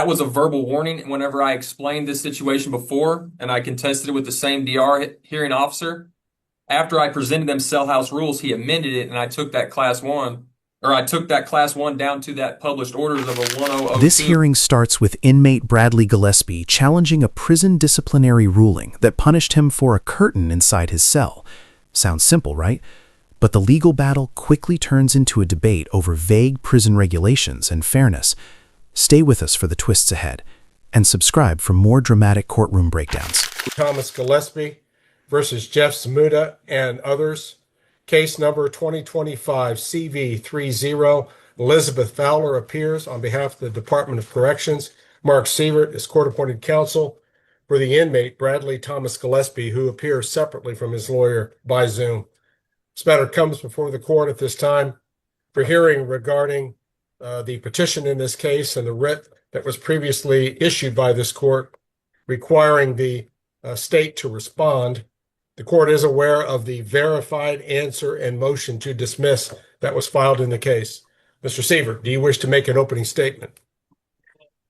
That was a verbal warning whenever I explained this situation before, and I contested it with the same DR hearing officer. After I presented them cell house rules, he amended it, and I took that class one down to that published orders of a This 1002. hearing starts with inmate Bradley Gillespie challenging a prison disciplinary ruling that punished him for a curtain inside his cell. Sounds simple, right? But the legal battle quickly turns into a debate over vague prison regulations and fairness. Stay with us for the twists ahead, and subscribe for more dramatic courtroom breakdowns. Thomas Gillespie versus Jeff Zamuda and others. Case number 2025 CV30. Elizabeth Fowler appears on behalf of the Department of Corrections. Mark Sievert is court-appointed counsel for the inmate Bradley Thomas Gillespie, who appears separately from his lawyer by Zoom. This matter comes before the court at this time for hearing regarding the petition in this case and the writ that was previously issued by this court requiring the state to respond. The court is aware of the verified answer and motion to dismiss that was filed in the case. Mr. Sievert, do you wish to make an opening statement?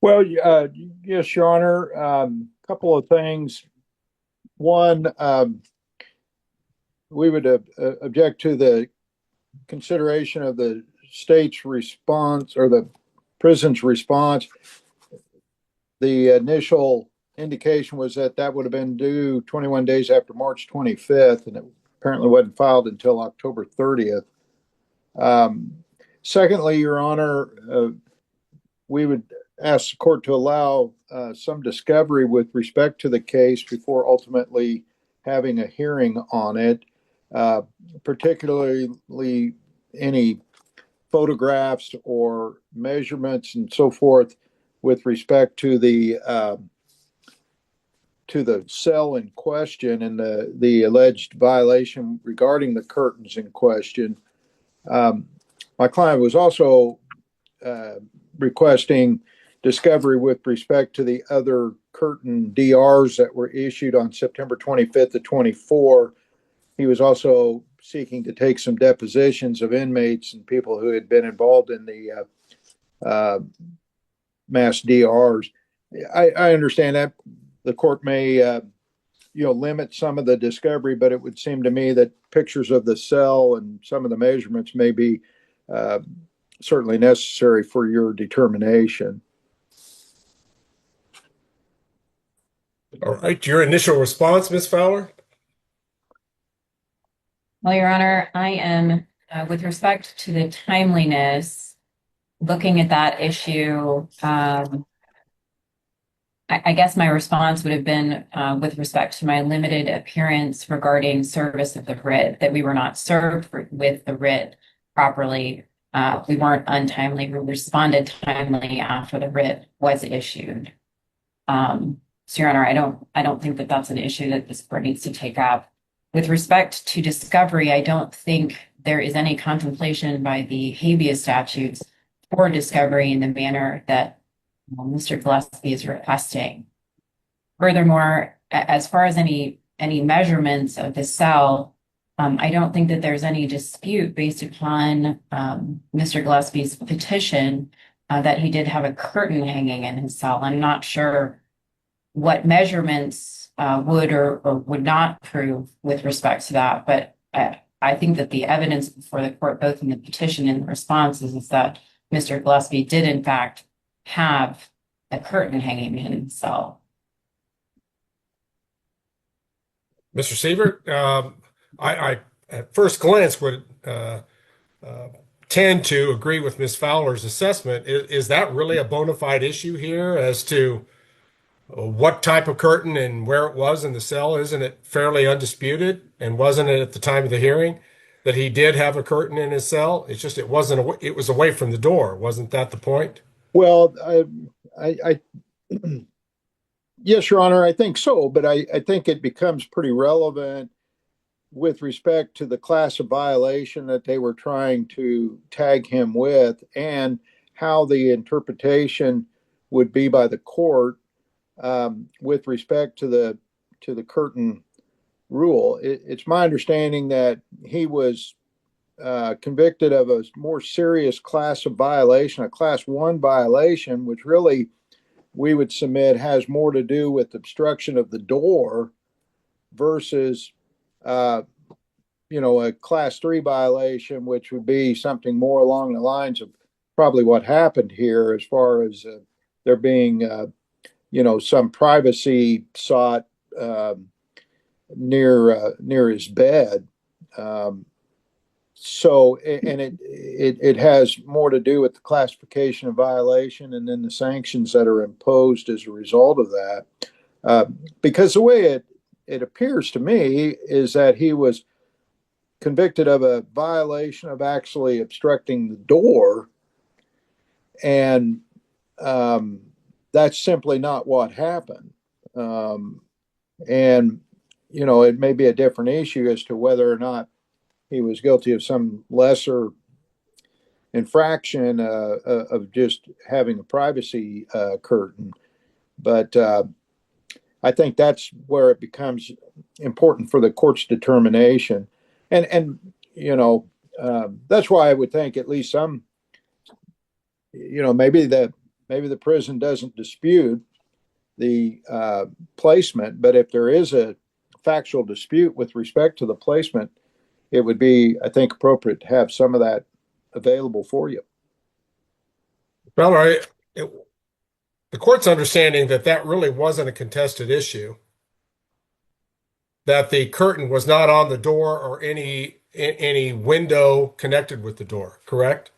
Well, yes, Your Honor. A couple of things. One, we would object to the consideration of the state's response or the prison's response. The initial indication was that that would have been due 21 days after March 25th, and it apparently wasn't filed until October 30th. Secondly, Your Honor, we would ask the court to allow some discovery with respect to the case before ultimately having a hearing on it, particularly any photographs or measurements and so forth with respect to the cell in question and the alleged violation regarding the curtains in question. My client was also requesting discovery with respect to the other curtain DRs that were issued on September 25th to 24. He was also seeking to take some depositions of inmates and people who had been involved in the mass DRs. I understand that the court may limit some of the discovery, but it would seem to me that pictures of the cell and some of the measurements may be certainly necessary for your determination. All right, your initial response, Ms. Fowler? Well, Your Honor, I am, with respect to the timeliness, looking at that issue, I guess my response would have been with respect to my limited appearance regarding service of the writ, that we were not served with the writ properly. We weren't untimely. We responded timely after the writ was issued. So, Your Honor, I don't think that that's an issue that this court needs to take up. With respect to discovery, I don't think there is any contemplation by the habeas statutes for discovery in the manner that Mr. Gillespie is requesting. Furthermore, as far as any measurements of the cell, I don't think that there's any dispute based upon Mr. Gillespie's petition that he did have a curtain hanging in his cell. I'm not sure what measurements would or would not prove with respect to that, but I think that the evidence before the court, both in the petition and the responses, is that Mr. Gillespie did in fact have a curtain hanging in his cell. Mr. Sievert, I at first glance would tend to agree with Ms. Fowler's assessment. Is that really a bona fide issue here as to what type of curtain and where it was in the cell? Isn't it fairly undisputed? And wasn't it at the time of the hearing that he did have a curtain in his cell? It's just it was away from the door. Wasn't that the point? Well, yes, Your Honor, I think so, but I think it becomes pretty relevant with respect to the class of violation that they were trying to tag him with and how the interpretation would be by the court with respect to the curtain rule. It's my understanding that he was convicted of a more serious class of violation, a class 1 violation, which really we would submit has more to do with obstruction of the door versus, a class 3 violation, which would be something more along the lines of probably what happened here, as far as there being, some privacy sought near his bed. It has more to do with the classification of violation and then the sanctions that are imposed as a result of that. Because the way it appears to me is that he was convicted of a violation of actually obstructing the door, and that's simply not what happened. It may be a different issue as to whether or not he was guilty of some lesser infraction of just having a privacy curtain. But I think that's where it becomes important for the court's determination. And that's why I would think at least some, maybe the prison doesn't dispute the placement, but if there is a factual dispute with respect to the placement, it would be, I think, appropriate to have some of that available for you. Well, the court's understanding that really wasn't a contested issue, that the curtain was not on the door or any window connected with the door, correct?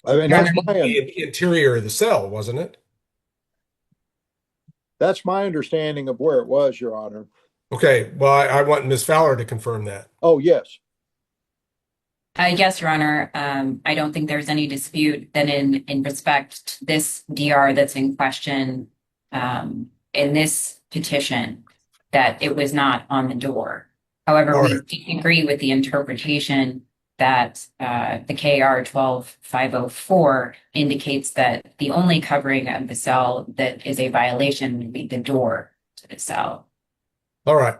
I mean, the interior of the cell, wasn't it? That's my understanding of where it was, Your Honor. Okay, well, I want Ms. Fowler to confirm that. Oh, yes. Yes, Your Honor. I don't think there's any dispute that in respect to this DR that's in question in this petition, that it was not on the door. However, we disagree with the interpretation that the KR 12504 indicates that the only covering of the cell that is a violation would be the door to the cell. All right.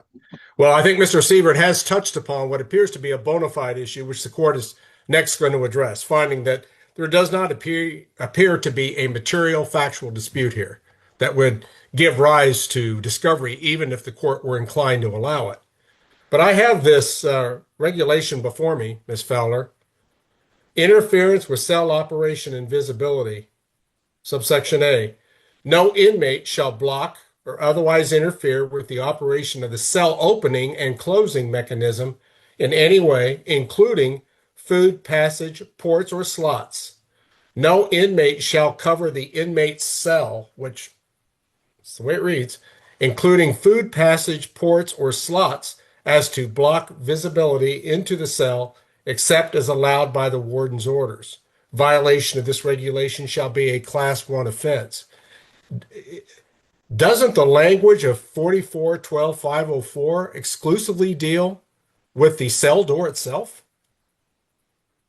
Well, I think Mr. Sievert has touched upon what appears to be a bona fide issue, which the court is next going to address, finding that there does not appear to be a material factual dispute here that would give rise to discovery, even if the court were inclined to allow it. But I have this regulation before me, Ms. Fowler. Interference with cell operation and visibility, subsection A. No inmate shall block or otherwise interfere with the operation of the cell opening and closing mechanism in any way, including food passage, ports, or slots. No inmate shall cover the inmate's cell, which is the way it reads, including food passage, ports, or slots, as to block visibility into the cell, except as allowed by the warden's orders. Violation of this regulation shall be a Class 1 offense. Doesn't the language of 44-12-504 exclusively deal with the cell door itself?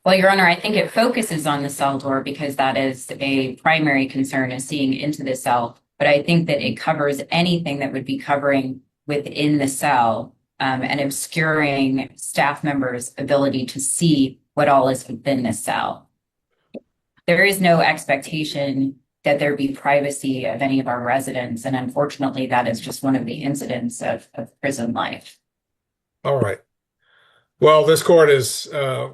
Well, Your Honor, I think it focuses on the cell door because that is a primary concern, is seeing into the cell. But I think that it covers anything that would be covering within the cell and obscuring staff members' ability to see what all is within the cell. There is no expectation that there be privacy of any of our residents. And unfortunately, that is just one of the incidents of prison life. All right. Well, this court is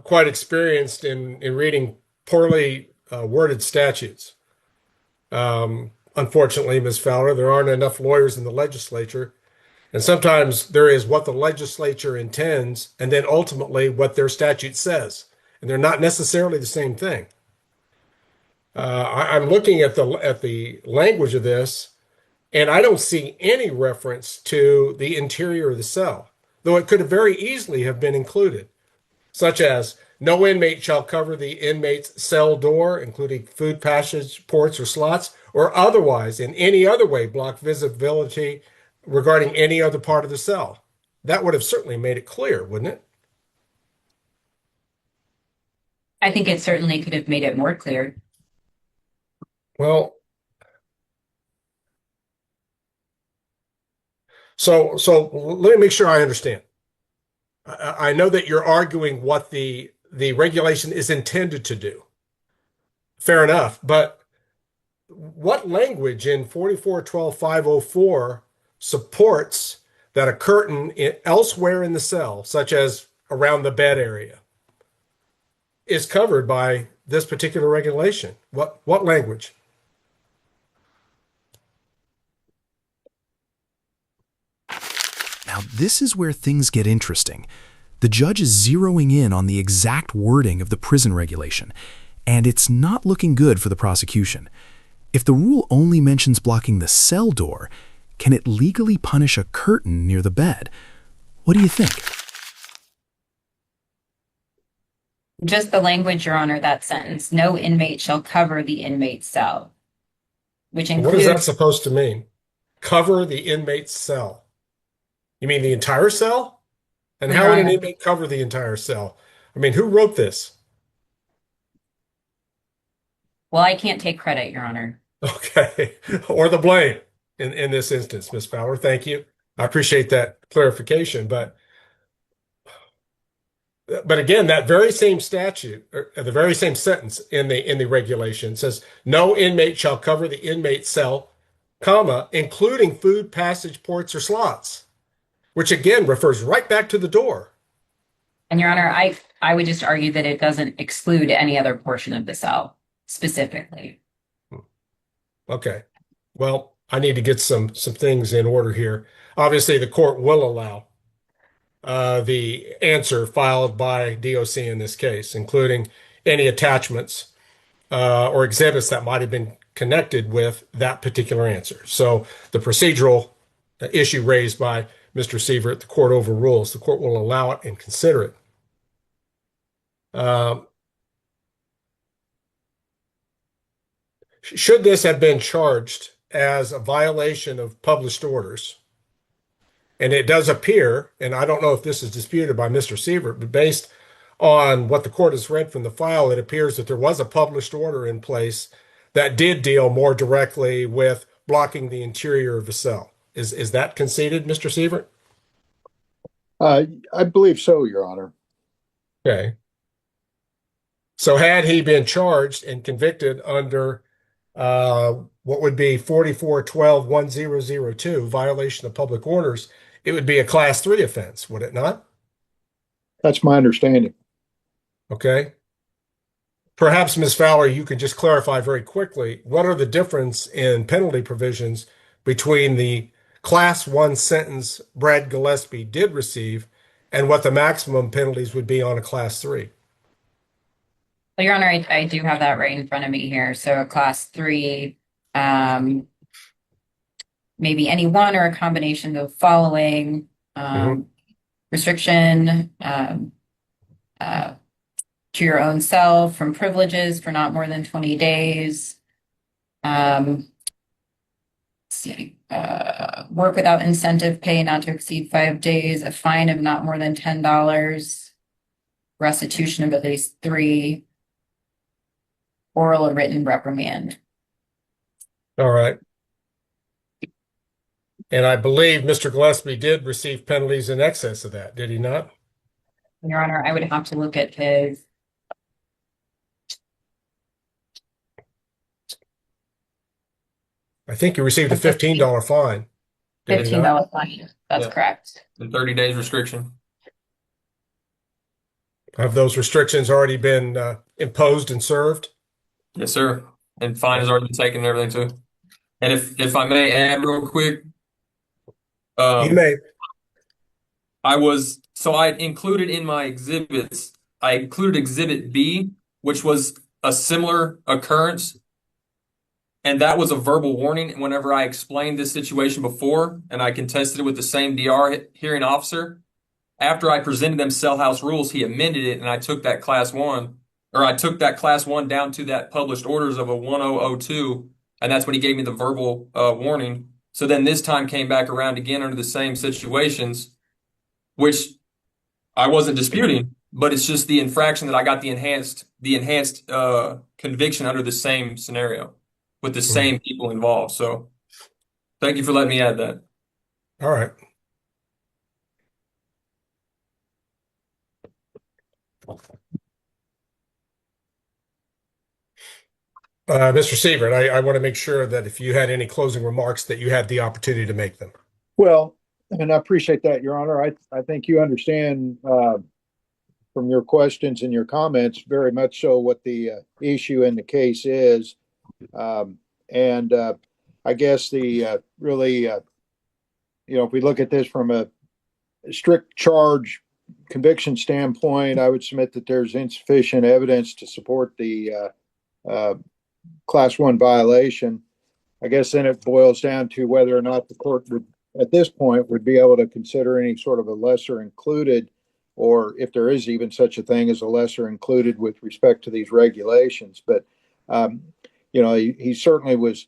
quite experienced in reading poorly worded statutes. Unfortunately, Ms. Fowler, there aren't enough lawyers in the legislature. And sometimes there is what the legislature intends and then ultimately what their statute says. And they're not necessarily the same thing. I'm looking at the language of this, and I don't see any reference to the interior of the cell, though it could have very easily have been included, such as no inmate shall cover the inmate's cell door, including food passage, ports, or slots, or otherwise in any other way block visibility regarding any other part of the cell. That would have certainly made it clear, wouldn't it? I think it certainly could have made it more clear. Well, so let me make sure I understand. I know that you're arguing what the regulation is intended to do. Fair enough, but what language in 4412-504 supports that a curtain elsewhere in the cell, such as around the bed area, is covered by this particular regulation? What language? Now, this is where things get interesting. The judge is zeroing in on the exact wording of the prison regulation, and it's not looking good for the prosecution. If the rule only mentions blocking the cell door, can it legally punish a curtain near the bed? What do you think? Just the language, Your Honor, that sentence, no inmate shall cover the inmate's cell, which What is that includes, supposed to mean? Cover the inmate's cell. You mean the entire cell? And how Your would an Honor, inmate cover the entire cell? I mean, who wrote this? well, I can't take credit, Your Honor. Okay. Or the blame in this instance, Ms. Fowler. Thank you. I appreciate that clarification. But again, that very same statute, or the very same sentence in the regulation says, no inmate shall cover the inmate cell, comma, including food passage ports or slots, which again refers right back to the door. And Your Honor, I would just argue that it doesn't exclude any other portion of the cell specifically. Okay. Well, I need to get some things in order here. Obviously, the court will allow the answer filed by DOC in this case, including any attachments or exhibits that might have been connected with that particular answer. So the procedural issue raised by Mr. Sievert, the court overrules. The court will allow it and consider it. Should this have been charged as a violation of published orders? And it does appear, and I don't know if this is disputed by Mr. Sievert, but based on what the court has read from the file, it appears that there was a published order in place that did deal more directly with blocking the interior of the cell. Is that conceded, Mr. Sievert? I believe so, Your Honor. Okay. So had he been charged and convicted under what would be 4412-1002, violation of public orders, it would be a class 3 offense, would it not? That's my understanding. Okay. Perhaps, Ms. Fowler, you could just clarify very quickly, what are the difference in penalty provisions between the class 1 sentence Brad Gillespie did receive and what the maximum penalties would be on a class 3? Well, Your Honor, I do have that right in front of me here. So a class 3, maybe any one or a combination of following restriction to your own self from privileges for not more than 20 days. Let's see, work without incentive pay not to exceed 5 days, a fine of not more than $10, restitution of at least 3, oral or written reprimand. All right. And I believe Mr. Gillespie did receive penalties in excess of that, did he not? Your Honor, I would have to look at his. I think he received a $15 fine. Did he not? $15 fine. That's Yeah. correct. And 30 days restriction. Have those restrictions already been imposed and served? Yes, sir. And fine has already been taken and everything too. And if I may add real quick, You may. I included in my exhibits, I included exhibit B, which was a similar occurrence. And that was a verbal warning whenever I explained this situation before, and I contested it with the same DR hearing officer. After I presented them cell house rules, he amended it, and I took that class 1 down to that published orders of a 1002, and that's when he gave me the verbal warning. So then this time came back around again under the same situations, which I wasn't disputing, but it's just the infraction that I got the enhanced conviction under the same scenario with the same people involved. So thank you for letting me add that. All right. Mr. Sievert, I want to make sure that if you had any closing remarks, that you had the opportunity to make them. Well, and I appreciate that, Your Honor. I think you understand from your questions and your comments very much so what the issue in the case is. And I guess the really, if we look at this from a strict charge conviction standpoint, I would submit that there's insufficient evidence to support the Class 1 violation. I guess then it boils down to whether or not the court would, at this point, would be able to consider any sort of a lesser included, or if there is even such a thing as a lesser included with respect to these regulations. But, he certainly was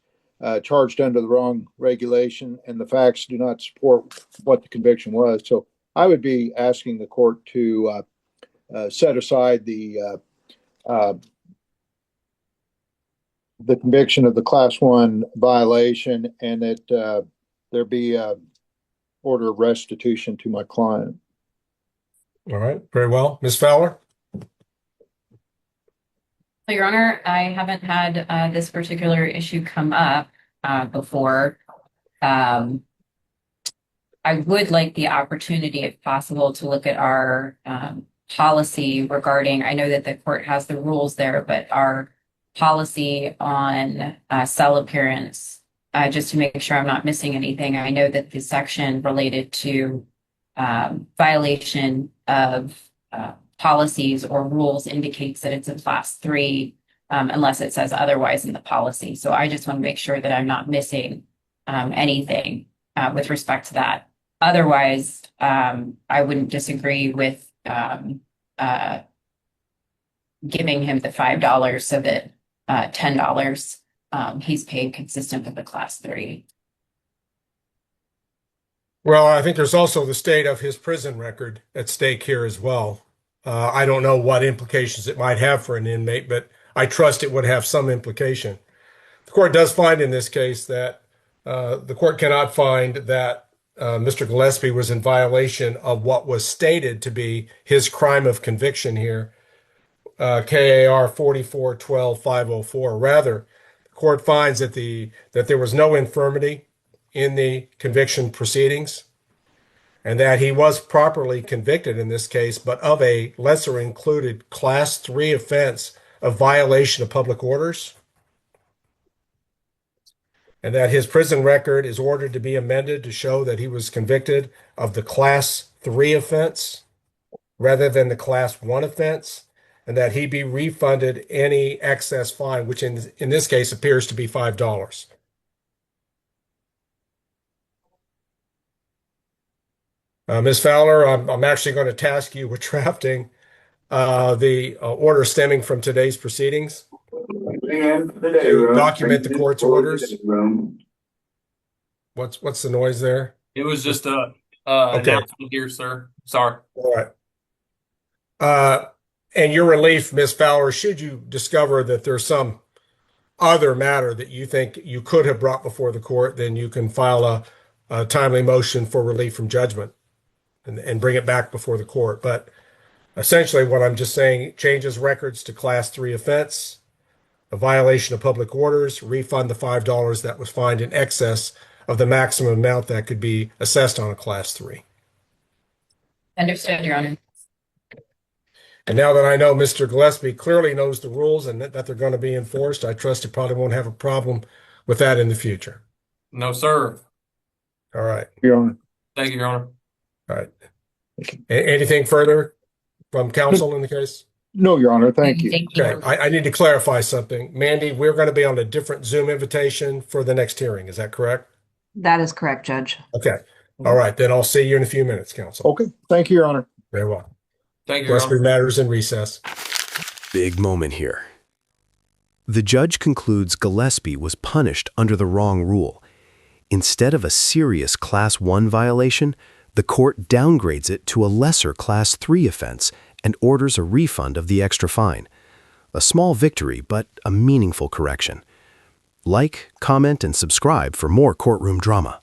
charged under the wrong regulation, and the facts do not support what the conviction was. So I would be asking the court to set aside the conviction of the Class 1 violation, and that there be a order of restitution to my client. All right, very well. Ms. Fowler? So, Your Honor, I haven't had this particular issue come up before. I would like the opportunity, if possible, to look at our policy regarding, I know that the court has the rules there, but our policy on cell appearance, just to make sure I'm not missing anything. I know that the section related to violation of policies or rules indicates that it's a Class 3 unless it says otherwise in the policy. So I just want to make sure that I'm not missing anything with respect to that. Otherwise, I wouldn't disagree with giving him the $5 so that $10 he's paid consistent with the Class 3. Well, I think there's also the state of his prison record at stake here as well. I don't know what implications it might have for an inmate, but I trust it would have some implication. The court does find in this case that the court cannot find that Mr. Gillespie was in violation of what was stated to be his crime of conviction here, KAR 44-12-504. Rather, the court finds that there was no infirmity in the conviction proceedings, and that he was properly convicted in this case, but of a lesser included Class 3 offense of violation of public orders, and that his prison record is ordered to be amended to show that he was convicted of the Class 3 offense rather than the Class 1 offense, and that he be refunded any excess fine, which in this case appears to be $5. Ms. Fowler, I'm actually going to task you with drafting the order stemming from today's proceedings to document the court's orders. What's the noise there? It was just a Okay. announcement here, sir. Sorry. All right. And your relief, Ms. Fowler, should you discover that there's some other matter that you think you could have brought before the court, then you can file a timely motion for relief from judgment and bring it back before the court. But essentially what I'm just saying, changes records to Class 3 offense, a violation of public orders, refund the $5 that was fined in excess of the maximum amount that could be assessed on a Class 3. Understood, Your Honor. And now that I know Mr. Gillespie clearly knows the rules and that they're going to be enforced, I trust he probably won't have a problem with that in the future. No, sir. All right. Your Honor. Thank you, Your Honor. All right. Anything further from counsel in the case? No, Your Honor. Thank you. Thank you. Okay. I need to clarify something. Mandy, we're going to be on a different Zoom invitation for the next hearing. Is that correct? That is correct, Judge. Okay. All right. Then I'll see you in a few minutes, counsel. Okay. Thank you, Your Honor. Very well. Thank you, Your Gillespie Honor. matters in recess. Big moment here. The judge concludes Gillespie was punished under the wrong rule. Instead of a serious Class 1 violation, the court downgrades it to a lesser Class 3 offense and orders a refund of the extra fine. A small victory, but a meaningful correction. Like, comment, and subscribe for more courtroom drama.